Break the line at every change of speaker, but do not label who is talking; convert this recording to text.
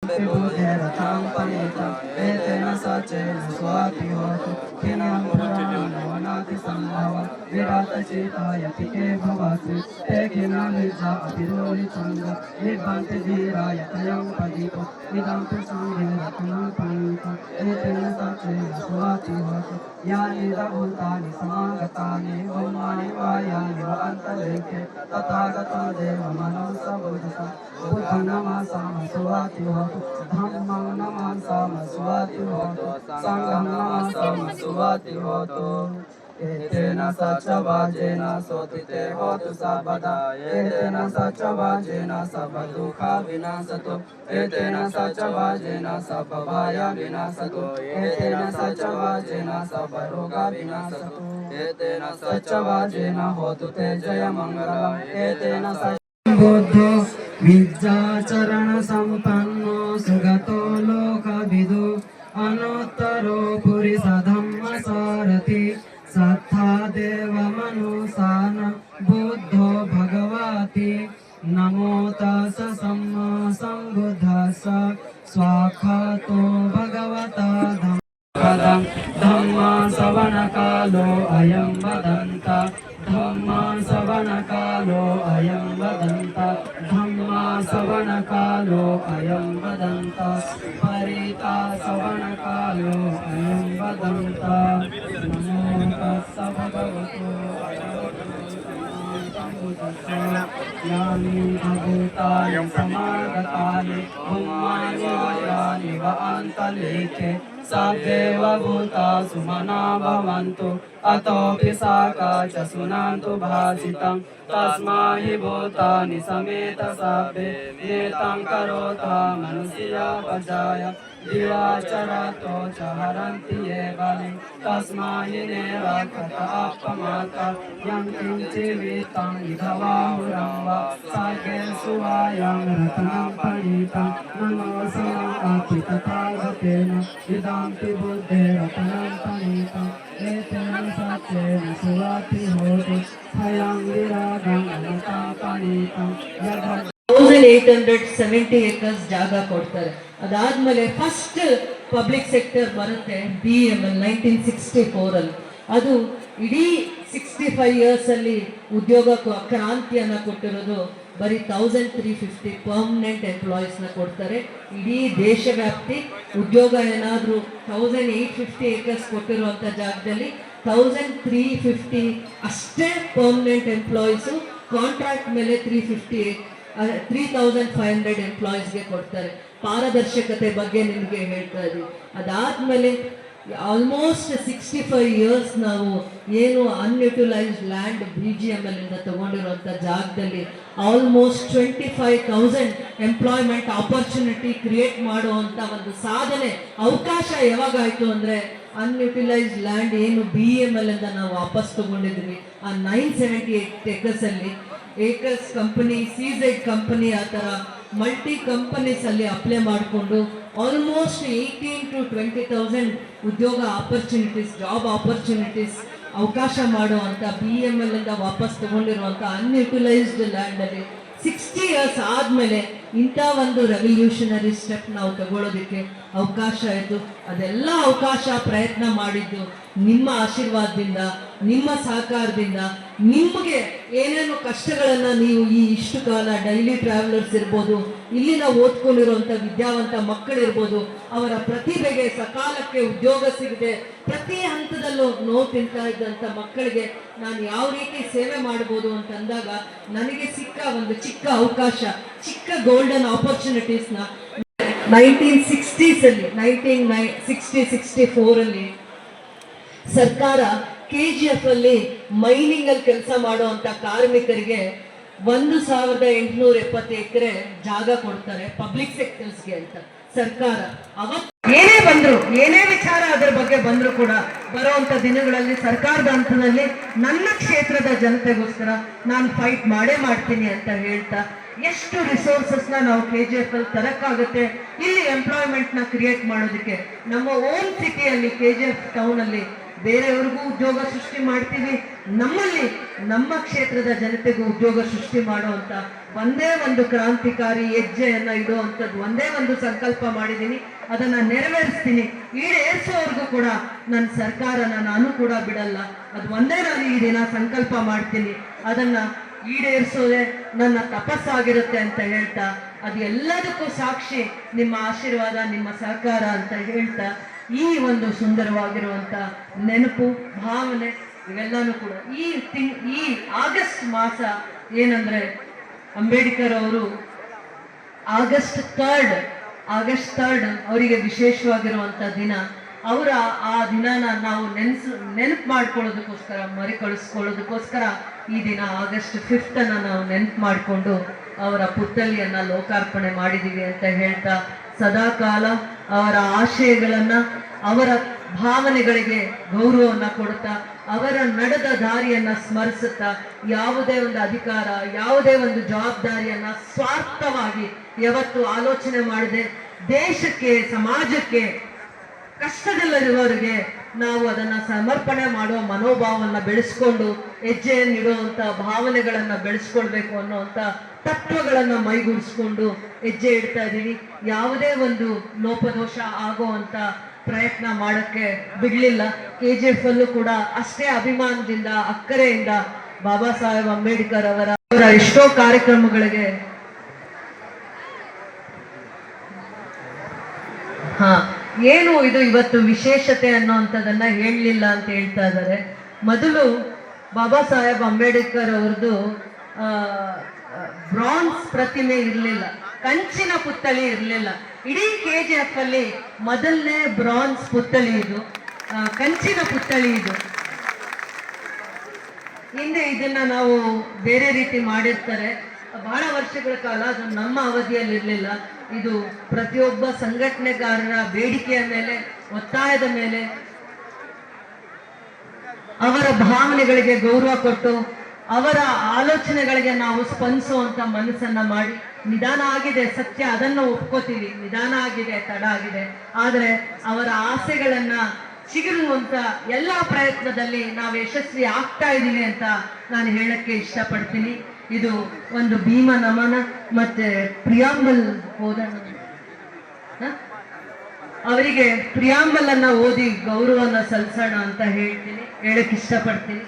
बुद्धिरतां पणितं एतेन सचेन स्वाति होतु किनं पुराणवनातिसम्भवं विरातचितायति के भवति ते किनं विद्या अतिरोहितंग निबन्ति धीराय तयं पदितो इदं तु संहिरत्नं पणितं एतेन सचेन स्वाति होतु यानि भूतानि समागतानि ब्रह्माणि वायानि वा अन्तरिक्षे तथागतं देवमनोसबुद्धं बुद्धं नमसामि स्वाति होतु धम्मं नमसामि स्वाति होतु संघं नमसामि स्वाति होतु एतेन सच्चवाजेन सोतिते होतु सर्वदा एतेन सच्चवाजेन सर्वदुःखविनाशतु एतेन सच्चवाजेन सर्वभयविनाशतु एतेन सच्चवाजेन सर्वरोगविनाशतु एतेन सच्चवाजेन होतु ते जयमङ्गलम् एतेन बुद्धो विद्याचरण संपन्नो सुगतो लोकविदु अनुत्तरो पुरुषधम्म सारथि सत्था देव मनुसान बुद्धो भगवति नमो तस् सम्मा सम्बुद्धस्स स्वाक्षातो भगवता धम्मपदं धम्मा श्रवणकालो अयं वदन्त धम्मा श्रवणकालो अयं वदन्त धम्मा श्रवणकालो अयं वदन्त परिता श्रवणकालो अयं वदन्त नमो तस्स भगवतो यानि भूतानि समागतानि ब्रह्माण्डयानि वा अन्तरिक्षे सदेव भूता सुमना भवन्तु अतोऽपि साका च सुनन्तु भासितं तस्मा हि भूतानि समेत सभ्ये नेतं करोता मनुष्या पजाय दिवाचरतो च हरन्ति ये बलिं तस्मा हि नेरक्षत अपमाता यं किञ्चिवितं विधवाहुरं वा साकेषु वायं रत्नं पणितं नमोऽस्मि अपि तथागतेन इदं बुद्धेरत्नं पणितं एतेन सत्येन सुवाति होतु भयं विरागं अनतां पणितं
1870 acres ಜಾಗ ಕೊಡ್ತಾರೆ. ಅದಾದ್ಮೇಲೆ ಫಸ್ಟ್ ಪಬ್ಲಿಕ್ ಸೆಕ್ಟರ್ ಬರುತ್ತೆ BML 1964 ಅಲ್ಲಿ. ಅದು ಇಡೀ 65 ಇಯರ್ಸ್ ಅಲ್ಲಿ ಉದ್ಯೋಗ ಕ್ರಾಂತಿಯನ್ನು ಕೊಟ್ಟಿರೋದು ಬರೀ 1350 ಪರ್ಮನೆಂಟ್ ಎಂಪ್ಲಾಯೀಸ್ನ ಕೊಡ್ತಾರೆ. ಇಡೀ ದೇಶವ್ಯಾಪ್ತಿ ಉದ್ಯೋಗ ಏನಾದರೂ 1850 ಏಕರ್ಸ್ ಕೊಟ್ಟಿರುವಂಥ ಜಾಗದಲ್ಲಿ 1350 ಅಷ್ಟೇ ಪರ್ಮನೆಂಟ್ ಎಂಪ್ಲಾಯೀಸು, ಕಾಂಟ್ರಾಕ್ಟ್ ಮೇಲೆ 3500 ಎಂಪ್ಲಾಯೀಸ್ಗೆ ಕೊಡ್ತಾರೆ. ಪಾರದರ್ಶಕತೆ ಬಗ್ಗೆ ನಿಮಗೆ ಹೇಳ್ತಾ ಇದ್ದೀವಿ. ಅದಾದಮೇಲೆ ಆಲ್ಮೋಸ್ಟ್ 65 ಇಯರ್ಸ್ ನಾವು ಏನು ಅನ್ಯುಟಿಲೈಸ್ಡ್ ಲ್ಯಾಂಡ್ BGML ಇಂದ ತಗೊಂಡಿರುವಂಥ ಜಾಗದಲ್ಲಿ ಆಲ್ಮೋಸ್ಟ್ 25,000 ಎಂಪ್ಲಾಯ್ಮೆಂಟ್ ಆಪರ್ಚುನಿಟಿ ಕ್ರಿಯೇಟ್ ಮಾಡುವಂಥ ಒಂದು ಸಾಧನೆ ಅವಕಾಶ ಯಾವಾಗಾಯಿತು ಅಂದರೆ ಅನ್ಯುಟಿಲೈಸ್ಡ್ ಲ್ಯಾಂಡ್ ಏನು BML ಇಂದ ನಾವು ವಾಪಸ್ ತಗೊಂಡಿದ್ವಿ ಆ 978 ಏಕರ್ಸಲ್ಲಿ ಏಕರ್ಸ್ ಕಂಪನಿ, CZ ಕಂಪನಿ, ಆ ಥರ ಮಲ್ಟಿ ಕಂಪನೀಸ್ ಅಲ್ಲಿ ಅಪ್ಲೈ ಮಾಡಿಕೊಂಡು ಆಲ್ಮೋಸ್ಟ್ 18 to 20,000 ಉದ್ಯೋಗ ಆಪರ್ಚುನಿಟೀಸ್, ಜಾಬ್ ಆಪರ್ಚುನಿಟೀಸ್ ಅವಕಾಶ ಮಾಡುವಂಥ BML ಇಂದ ವಾಪಸ್ ತಗೊಂಡಿರುವಂಥ ಅನ್ಯುಟಿಲೈಸ್ಡ್ ಲ್ಯಾಂಡಲ್ಲಿ 60 ಇಯರ್ಸ್ ಆದಮೇಲೆ ಇಂಥ ಒಂದು ರೆವಲ್ಯೂಷನರಿ ಸ್ಟೆಪ್ ನಾವು ತಗೊಳ್ಳೋದಕ್ಕೆ ಅವಕಾಶ ಆಯಿತು. ಅದೆಲ್ಲ ಅವಕಾಶ ಪ್ರಯತ್ನ ಮಾಡಿದ್ದು ನಿಮ್ಮ ಆಶೀರ್ವಾದದಿಂದ, ನಿಮ್ಮ ಸಹಕಾರದಿಂದ. ನಿಮಗೆ ಏನೇನು ಕಷ್ಟಗಳನ್ನು ನೀವು ಈ ಇಷ್ಟು ಕಾಲ ಡೈಲಿ ಟ್ರಾವೆಲರ್ಸ್ ಇರ್ಬೋದು, ಇಲ್ಲಿನ ಓದ್ಕೊಂಡಿರುವಂಥ ವಿದ್ಯಾವಂತ ಮಕ್ಕಳಿರ್ಬೋದು, ಅವರ ಪ್ರತಿಭೆಗೆ ಸಕಾಲಕ್ಕೆ ಉದ್ಯೋಗ ಸಿಗದೆ ಪ್ರತಿ ಹಂತದಲ್ಲೂ ನೋವು ತಿಂತಾ ಇದ್ದಂಥ ಮಕ್ಕಳಿಗೆ ನಾನು ಯಾವ ರೀತಿ ಸೇವೆ ಮಾಡ್ಬೋದು ಅಂತಂದಾಗ ನನಗೆ ಸಿಕ್ಕ ಒಂದು ಚಿಕ್ಕ ಅವಕಾಶ, ಚಿಕ್ಕ ಗೋಲ್ಡನ್ ಆಪರ್ಚುನಿಟೀಸ್ನ 1960s ಅಲ್ಲಿ 1964 ಅಲ್ಲಿ ಸರ್ಕಾರ KGF ಅಲ್ಲಿ ಮೈನಿಂಗ್ ಅಲ್ಲಿ ಕೆಲಸ ಮಾಡುವಂತ ಕಾರ್ಮಿಕರಿಗೆ 1870 ಎಕರೆ ಜಾಗ ಕೊಡ್ತಾರೆ ಪಬ್ಲಿಕ್ ಸೆಕ್ಟರ್ಸ್ಗೆ ಅಂತ ಸರ್ಕಾರ. ಅವತ್ತು ಏನೇ ಬಂದ್ರು, ಏನೇ ವಿಚಾರ ಅದರ ಬಗ್ಗೆ ಬಂದ್ರು ಕೂಡ ಬರುವಂತ ದಿನಗಳಲ್ಲಿ ಸರ್ಕಾರದ ಹಂತದಲ್ಲಿ ನನ್ನ ಕ್ಷೇತ್ರದ ಜನತೆಗೋಸ್ಕರ ನಾನು ಫೈಟ್ ಮಾಡೇ ಮಾಡ್ತೀನಿ ಅಂತ ಹೇಳ್ತಾ ಎಷ್ಟು ರಿಸೋರ್ಸಸ್ನ ನಾವು KGF ಅಲ್ಲಿ ತರಕ್ಕಾಗುತ್ತೆ, ಇಲ್ಲಿ ಎಂಪ್ಲಾಯ್ಮೆಂಟ್ನ ಕ್ರಿಯೇಟ್ ಮಾಡೋದಕ್ಕೆ ನಮ್ಮ ಓನ್ ಸಿಟಿಯಲ್ಲಿ KGF ಟೌನ್ ಅಲ್ಲಿ ಬೇರೆಯವ್ರಿಗೂ ಉದ್ಯೋಗ ಸೃಷ್ಟಿ ಮಾಡ್ತೀವಿ, ನಮ್ಮಲ್ಲಿ ನಮ್ಮ ಕ್ಷೇತ್ರದ ಜನತೆಗೂ ಉದ್ಯೋಗ ಸೃಷ್ಟಿ ಮಾಡುವಂತ ಒಂದೇ ಒಂದು ಕ್ರಾಂತಿಕಾರಿ ಹೆಜ್ಜೆಯನ್ನ ಇಡುವಂಥದ್ದು ಒಂದೇ ಒಂದು ಸಂಕಲ್ಪ ಮಾಡಿದ್ದೀನಿ. ಅದನ್ನ ನೆರವೇರಿಸ್ತೀನಿ. ಈಡೇರಿಸೋವರೆಗೂ ಕೂಡ ನನ್ನ ಸರ್ಕಾರನ ನಾನು ಕೂಡ ಬಿಡಲ್ಲ. ಅದು ಒಂದೇ ನಾನು ಈ ದಿನ ಸಂಕಲ್ಪ ಮಾಡ್ತೀನಿ. ಅದನ್ನ ಈಡೇರಿಸೋದೇ ನನ್ನ ತಪಸ್ಸಾಗಿರುತ್ತೆ ಅಂತ ಹೇಳ್ತಾ, ಅದು ಎಲ್ಲದಕ್ಕೂ ಸಾಕ್ಷಿ ನಿಮ್ಮ ಆಶೀರ್ವಾದ, ನಿಮ್ಮ ಸಹಕಾರ ಅಂತ ಹೇಳ್ತಾ, ಈ ಒಂದು ಸುಂದರವಾಗಿರುವಂತ ನೆನಪು, ಭಾವನೆ ಇವೆಲ್ಲನೂ ಕೂಡ ಈ ಆಗಸ್ಟ್ ಮಾಸ ಏನಂದ್ರೆ ಅಂಬೇಡ್ಕರ್ ಅವರು ಆಗಸ್ಟ್ 3 ಅವರಿಗೆ ವಿಶೇಷವಾಗಿರುವಂತ ದಿನ. ಅವರ ಆ ದಿನನ ನಾವು ನೆನಪು ಮಾಡ್ಕೊಳ್ಳೋದಕ್ಕೋಸ್ಕರ, ಮರುಕಳಿಸ್ಕೊಳ್ಳೋದಕ್ಕೋಸ್ಕರ ಈ ದಿನ ಆಗಸ್ಟ್ 5 ನಾವು ನೆನಪು ಮಾಡಿಕೊಂಡು ಅವರ ಪುತ್ಥಳಿಯನ್ನ ಲೋಕಾರ್ಪಣೆ ಮಾಡಿದೀವಿ ಅಂತ ಹೇಳ್ತಾ, ಸದಾಕಾಲ ಅವರ ಆಶಯಗಳನ್ನ, ಅವರ ಭಾವನೆಗಳಿಗೆ ಗೌರವವನ್ನ ಕೊಡ್ತಾ, ಅವರ ನಡೆದ ದಾರಿಯನ್ನ ಸ್ಮರಿಸುತ್ತಾ, ಯಾವುದೇ ಒಂದು ಅಧಿಕಾರ, ಯಾವುದೇ ಒಂದು ಜವಾಬ್ದಾರಿಯನ್ನ ಸ್ವಾರ್ಥವಾಗಿ ಯಾವತ್ತು ಆಲೋಚನೆ ಮಾಡದೆ ದೇಶಕ್ಕೆ, ಸಮಾಜಕ್ಕೆ, ಕಷ್ಟದಲ್ಲಿರುವವರಿಗೆ ನಾವು ಅದನ್ನ ಸಮರ್ಪಣೆ ಮಾಡುವ ಮನೋಭಾವವನ್ನ ಬೆಳೆಸ್ಕೊಂಡು ಹೆಜ್ಜೆಯನ್ನಿಡುವಂತ ಭಾವನೆಗಳನ್ನ ಬೆಳೆಸ್ಕೊಳ್ಬೇಕು ಅನ್ನುವಂತ ತತ್ವಗಳನ್ನ ಮೈಗೂಡಿಸ್ಕೊಂಡು ಹೆಜ್ಜೆ ಇಡ್ತಾ ಇದ್ದೀವಿ. ಯಾವುದೇ ಒಂದು ಲೋಪದೋಷ ಆಗುವಂತ ಪ್ರಯತ್ನ ಮಾಡಕ್ಕೆ ಬಿಡ್ಲಿಲ್ಲ. KGF ಅಲ್ಲೂ ಕೂಡ ಅಷ್ಟೇ ಅಭಿಮಾನದಿಂದ, ಅಕ್ಕರೆಯಿಂದ ಬಾಬಾ ಸಾಹೇಬ್ ಅಂಬೇಡ್ಕರ್ ಅವರ ಎಷ್ಟೋ ಕಾರ್ಯಕ್ರಮಗಳಿಗೆ ಏನು ಇದು ಇವತ್ತು ವಿಶೇಷತೆ ಅನ್ನೋಂಥದ್ದನ್ನ ಹೇಳಲಿಲ್ಲ ಅಂತ ಹೇಳ್ತಾ ಇದ್ದಾರೆ. ಮೊದಲು ಬಾಬಾ ಸಾಹೇಬ್ ಅಂಬೇಡ್ಕರ್ ಅವ್ರದ್ದು ಬ್ರಾನ್ಸ್ ಪ್ರತಿಮೆ ಇರಲಿಲ್ಲ, ಕಂಚಿನ ಪುತ್ಥಳಿ ಇರಲಿಲ್ಲ. ಇಡೀ KGF ಅಲ್ಲಿ ಮೊದಲನೇ ಬ್ರಾನ್ಸ್ ಪುತ್ಥಳಿ ಇದು, ಕಂಚಿನ ಪುತ್ಥಳಿ ಇದು. ಹಿಂದೆ ಇದನ್ನ ನಾವು ಬೇರೆ ರೀತಿ ಮಾಡಿರ್ತಾರೆ, ಬಹಳ ವರ್ಷಗಳ ಕಾಲ. ಅದು ನಮ್ಮ ಅವಧಿಯಲ್ಲಿ ಇರಲಿಲ್ಲ. ಇದು ಪ್ರತಿಯೊಬ್ಬ ಸಂಘಟನೆಗಾರರ ಬೇಡಿಕೆಯ ಮೇಲೆ, ಒತ್ತಾಯದ ಮೇಲೆ, ಅವರ ಭಾವನೆಗಳಿಗೆ ಗೌರವ ಕೊಟ್ಟು, ಅವರ ಆಲೋಚನೆಗಳಿಗೆ ನಾವು ಸ್ಪಂದಿಸುವಂತ ಮನಸ್ಸನ್ನ ಮಾಡಿ, ನಿಧಾನ ಆಗಿದೆ ಸತ್ಯ, ಅದನ್ನು ಒಪ್ಕೋತೀವಿ, ನಿಧಾನ ಆಗಿದೆ, ತಡ ಆಗಿದೆ, ಆದರೆ ಅವರ ಆಸೆಗಳನ್ನ ಸಿಗಿರುವಂತ ಎಲ್ಲಾ ಪ್ರಯತ್ನದಲ್ಲಿ ನಾವು ಯಶಸ್ವಿ ಆಗ್ತಾ ಇದ್ದೀವಿ ಅಂತ ನಾನು ಹೇಳಕ್ಕೆ ಇಷ್ಟಪಡ್ತೀನಿ. ಇದು ಒಂದು ಭೀಮ ನಮನ ಮತ್ತೆ ಪ್ರಿಯಾಂಬಲ್ ಓದೋಣ, ಅವರಿಗೆ ಪ್ರಿಯಾಂಬಲ್ ಅನ್ನ ಓದಿ ಗೌರವನ ಸಲ್ಲಿಸೋಣ ಅಂತ ಹೇಳಕ್ ಇಷ್ಟಪಡ್ತೀನಿ.